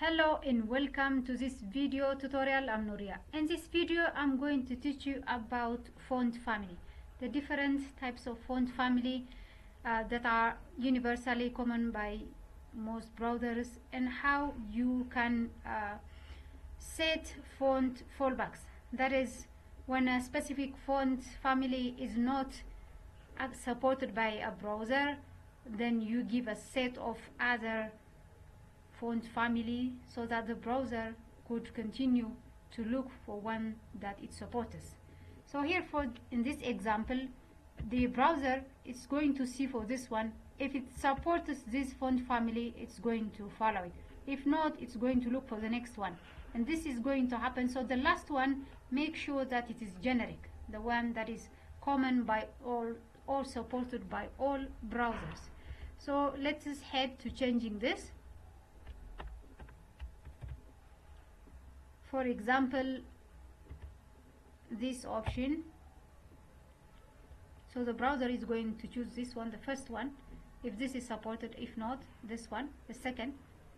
Hello and welcome to this video tutorial. I'm Nuria. In this video I'm going to teach you about font family, the different types of font family that are universally common by most browsers, and how you can set font fallbacks. That is, when a specific font family is not supported by a browser, then you give a set of other font family so that the browser could continue to look for one that it supports. So here, in this example, the browser is going to see for this one. If it supports this font family, it's going to follow it. If not, it's going to look for the next one, and this is going to happen. So the last one, make sure that it is generic, the one that is common by all supported by all browsers. So let's just head to changing this. For example, this option, so the browser is going to choose this one, the first one, if this is supported. If not, this one, the second.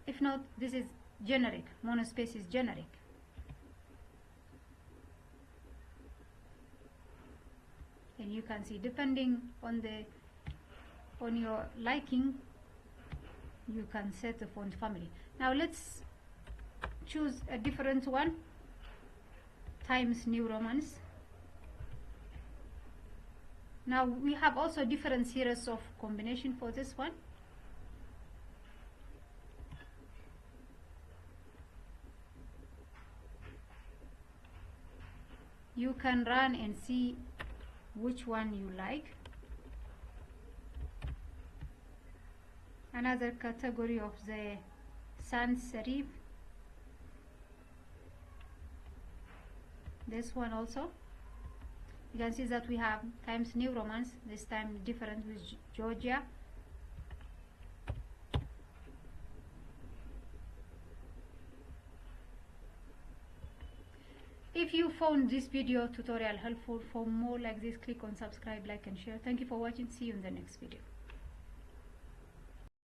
If not, this is generic, monospace is generic. And you can see, depending on your liking, you can set the font family. Now let's choose a different one, Times New Romans. Now we have also different series of combination for this one. You can run and see which one you like. Another category of the sans serif. This one also, you can see that we have Times New Romans, this time different with Georgia. If you found this video tutorial helpful, for more like this, click on subscribe, like and share. Thank you for watching. See you in the next video.